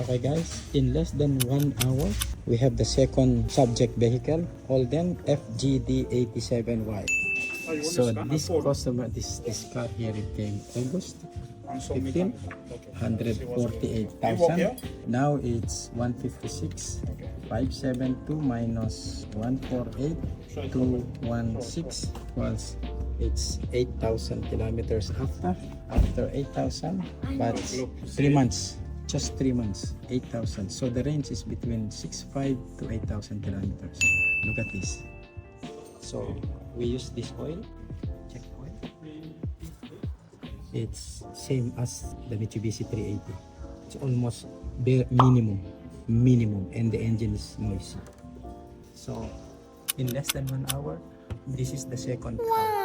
Okay guys, in less than 1 hour, we have the second subject vehicle, Holden FGD87Y. So this customer, this car here, it came August 15, 148,000. Now it's 156, 572 minus 148, 216 equals it's 8,000 kilometers after 8,000, but 3 months. Just 3 months, 8,000. So the range is between 6,500 to 8,000 kilometers. Look at this. So we use this oil. Check the oil. It's same as the Mitsubishi 380. It's almost bare minimum, and the engine is noisy. So in less than 1 hour, this is the second car.